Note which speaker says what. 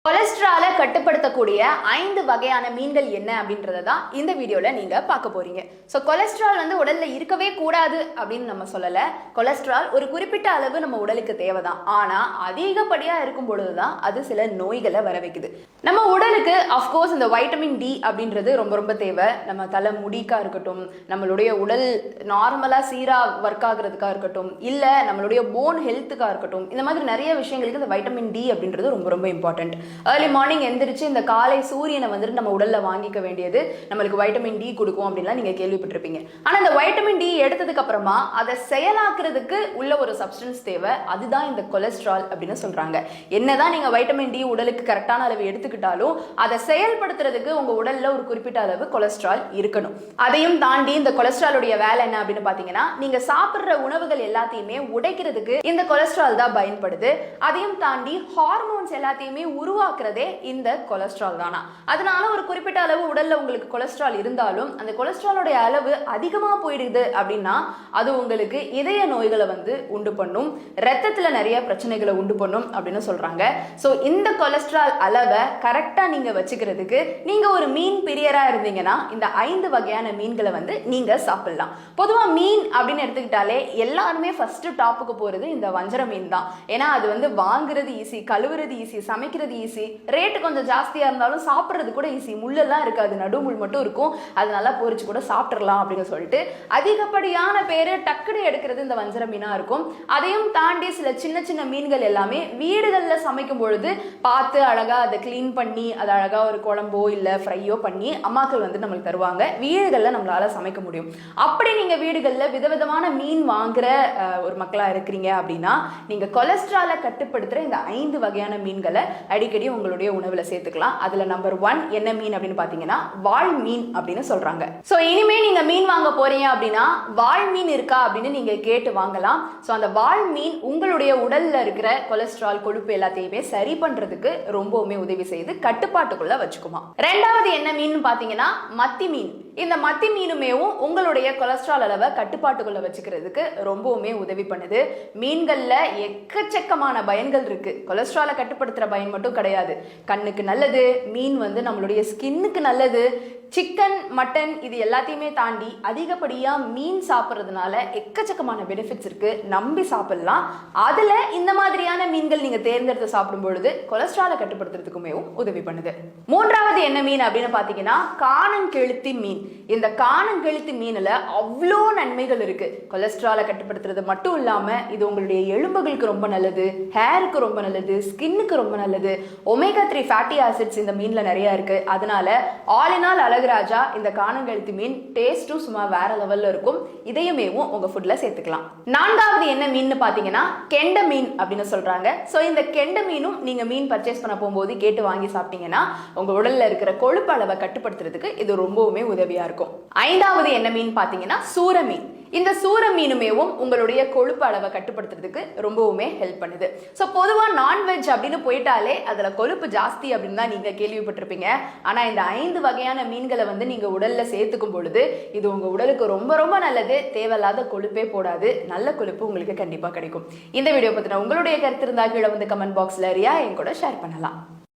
Speaker 1: கொலஸ்ட்ராலை கட்டுப்படுத்தக்கூடிய 5 வகையான மீன்கள் என்ன அப்படின்றத தான் இந்த வீடியோல நீங்க பார்க்க போறீங்க. ஸோ கொலஸ்ட்ரால் வந்து உடல்ல இருக்கவே கூடாது அப்படின்னு நம்ம சொல்லல. கொலஸ்ட்ரால் ஒரு குறிப்பிட்ட அளவு நம்ம உடலுக்கு தேவைதான். ஆனா அதிகப்படியா இருக்கும் பொழுதுதான் அது சில நோய்களை வர வைக்குது. நம்ம உடலுக்கு அஃப்கோர்ஸ் இந்த வைட்டமின் டி அப்படின்றது ரொம்ப ரொம்ப தேவை. நம்ம தலை முடிக்கா இருக்கட்டும், நம்மளுடைய உடல் நார்மலா சீரா ஒர்க் ஆகுறதுக்கா இருக்கட்டும், இல்ல நம்மளுடைய போன் ஹெல்த்துக்கா இருக்கட்டும், இந்த மாதிரி நிறைய விஷயங்களுக்கு இந்த வைட்டமின் டி அப்படின்றது ரொம்ப ரொம்ப இம்பார்ட்டன்ட். ஏர்லி மார்னிங் எந்திரிச்சு இந்த காலை சூரியனை வந்துட்டு நம்ம உடல்ல வாங்கிக்க வேண்டியது நம்மளுக்கு வைட்டமின் டி கொடுக்கும் அப்படின்லாம் நீங்க கேள்விப்பட்டிருப்பீங்க. ஆனா இந்த வைட்டமின் டி எடுத்ததுக்கு அப்புறமா அதை செயலாக்குறதுக்கு உள்ள ஒரு சப்ஸ்டன்ஸ் தேவை. அதுதான் இந்த கொலஸ்ட்ரால் அப்படின்னு சொல்றாங்க. என்னதான் நீங்க வைட்டமின் டி உடலுக்கு கரெக்டான அளவு எடுத்துக்கிட்டாலும் அதை செயல்படுத்துறதுக்கு உங்க உடல்ல ஒரு குறிப்பிட்ட அளவு கொலஸ்ட்ரால் இருக்கணும். அதையும் தாண்டி இந்த கொலஸ்ட்ராலுடைய வேலை என்ன அப்படின்னு பாத்தீங்கன்னா, நீங்க சாப்பிடுற உணவுகள் எல்லாத்தையுமே உடைக்கிறதுக்கு இந்த கொலஸ்ட்ரால் தான் பயன்படுது. அதையும் தாண்டி ஹார்மோன்ஸ் எல்லாத்தையுமே உருவாக்குறதே இந்த கொலஸ்ட்ரால் தானா. அதனால ஒரு குறிப்பிட்ட அளவு உடல்ல உங்களுக்கு கொலஸ்ட்ரால் இருந்தாலும் அந்த கொலஸ்ட்ராலோட அளவு அதிகமா போயிடுது அப்படின்னா அது உங்களுக்கு இதய நோய்களை வந்து உண்டு பண்ணும், ரத்தத்துல நிறைய பிரச்சனைகளை உண்டு பண்ணும் அப்படின்னு சொல்றாங்க. சோ இந்த கொலஸ்ட்ரால் அளவை கரெக்டா நீங்க வச்சுக்கிறதுக்கு நீங்க ஒரு மீன் பிரியரா இருந்தீங்கன்னா இந்த 5 வகையான மீன்களை வந்து நீங்க சாப்பிடலாம். பொதுவா மீன் அப்படின்னு எடுத்துக்கிட்டாலே எல்லாருமே ஃபர்ஸ்ட் டாப்புக்கு போறது இந்த வஞ்சர மீன் தான். ஏன்னா அது வந்து வாங்குறது ஈஸி, கழுவுறது ஈஸி, சமைக்கிறது ஈஸி, ரேட்டு கொஞ்சம் ஜாஸ்தியா இருந்தாலும் சாப்பிட்றது கூட ஈஸி. முள்ளெல்லாம் இருக்காது, நடுமுள் மட்டும் இருக்கும். அது நல்லா பொரிச்சு கூட சாப்பிட்றலாம் அப்படின்னு சொல்லிட்டு அதிகப்படியான பேரு டக்குனு எடுக்கிறது இந்த வஞ்சர மீனா இருக்கும். அதையும் தாண்டி சில சின்ன சின்ன மீன்கள் எல்லாமே வீடுகளில் சமைக்கும் பொழுது பார்த்து அழகா அதை கிளீன் பண்ணி அதை அழகா ஒரு குழம்போ இல்லை ஃப்ரையோ பண்ணி அம்மாக்கள் வந்து நம்மளுக்கு தருவாங்க. வீடுகளில் நம்மளால சமைக்க முடியும். அப்படி நீங்க வீடுகளில் விதவிதமான மீன் வாங்குற ஒரு மக்களா இருக்கிறீங்க அப்படின்னா நீங்க கொலஸ்ட்ராலை கட்டுப்படுத்துற இந்த 5 வகையான மீன்களை அடிக்கடி உங்களுடைய உணவுல சேர்த்துக்கலாம். அதுல நம்பர் 1 என்ன மீன் அப்படின்னு பாத்தீங்கன்னா வாள் மீன் அப்படின்னு சொல்றாங்க. சோ இனிமே நீங்க மீன் வாங்க போறீங்க அப்படின்னா வாள் மீன் இருக்கா அப்படின்னு நீங்க கேட்டு வாங்கலாம். சோ அந்த வாள் மீன் உங்களுடைய உடல்ல இருக்கிற கொலஸ்ட்ரால் கொழுப்பு எல்லாத்தையுமே சரி பண்றதுக்கு ரொம்பவுமே உதவி செய்து கட்டுப்பாட்டுக்குள்ள வச்சுக்குமா. ரெண்டாவது என்ன மீன் பாத்தீங்கன்னா மத்தி மீன். இந்த மத்தி மீனுமேவும் உங்களுடைய கொலஸ்ட்ரால் அளவை கட்டுப்பாட்டுக்குள்ள வச்சுக்கிறதுக்கு ரொம்பவுமே உதவி பண்ணுது. மீன்கள்ல எக்கச்சக்கமான பயன்கள் இருக்கு. கொலஸ்ட்ராலை கட்டுப்படுத்துற பயன் மட்டும் கிடையாது. கண்ணுக்கு நல்லது, மீன் வந்து நம்மளுடைய ஸ்கின்னுக்கு நல்லது. சிக்கன், மட்டன் இது எல்லாத்தையுமே தாண்டி அதிகப்படியா மீன் சாப்பிட்றதுனால எக்கச்சக்கமான பெனிஃபிட்ஸ் இருக்கு. நம்பி சாப்பிடலாம். அதுல இந்த மாதிரியான மீன்கள் நீங்க தேர்ந்தெடுத்து சாப்பிடும் பொழுது கொலஸ்ட்ராலை கட்டுப்படுத்துறதுக்குமே உதவி பண்ணுது. மூன்றாவது என்ன மீன் அப்படின்னு பாத்தீங்கன்னா காணங்கெழுத்தி மீன். இந்த காணங்கெழுத்தி மீன்ல அவ்வளோ நன்மைகள் இருக்கு. கொலஸ்ட்ராலை கட்டுப்படுத்துறது மட்டும் இல்லாம இது உங்களுடைய எலும்புகளுக்கு ரொம்ப நல்லது, ஹேருக்கு ரொம்ப நல்லது, ஸ்கின்னுக்கு ரொம்ப நல்லது. ஒமேகா 3 ஃபேட்டி ஆசிட்ஸ் இந்த மீன்ல நிறைய இருக்கு. அதனால ஆல் இன் ஆல் அழகுராஜா இந்த காணங்கெழுத்தி மீன் டேஸ்டும் சும்மா வேற லெவல்ல இருக்கும். இதையுமேவும் உங்க ஃபுட்ல சேர்த்துக்கலாம். நான்காவது என்ன மீன் பாத்தீங்கன்னா கெண்ட மீன் அப்படின்னு சொல்றாங்க. சோ இந்த கெண்ட மீனும் நீங்க மீன் பர்ச்சேஸ் பண்ண போகும்போது கேட்டு வாங்கி சாப்பிட்டீங்கன்னா உங்க உடல்ல இருக்கிற கொழுப்பு அளவை கட்டுப்படுத்துறதுக்கு இது ரொம்பவுமே உதவியா இருக்கும். ஐந்தாவது என்ன மீன் பாத்தீங்கன்னா சூர மீன். இந்த சூர மீனுமேவும் உங்களுடைய கொழுப்பு அளவை கட்டுப்படுத்துறதுக்கு ரொம்பவுமே ஹெல்ப் பண்ணுது. ஸோ பொதுவாக நான்வெஜ் அப்படின்னு போயிட்டாலே அதுல கொழுப்பு ஜாஸ்தி அப்படின்னு தான் நீங்க கேள்விப்பட்டிருப்பீங்க. ஆனா இந்த 5 வகையான மீன்களை வந்து நீங்க உடல்ல சேர்த்துக்கும் பொழுது இது உங்க உடலுக்கு ரொம்ப ரொம்ப நல்லது. தேவையில்லாத கொழுப்பே போடாது. நல்ல கொழுப்பு உங்களுக்கு கண்டிப்பா கிடைக்கும். இந்த வீடியோ பத்தின உங்களுடைய கருத்து இருந்தா கீழே வந்து கமெண்ட் பாக்ஸ்ல ரியா என் கூட ஷேர் பண்ணலாம்.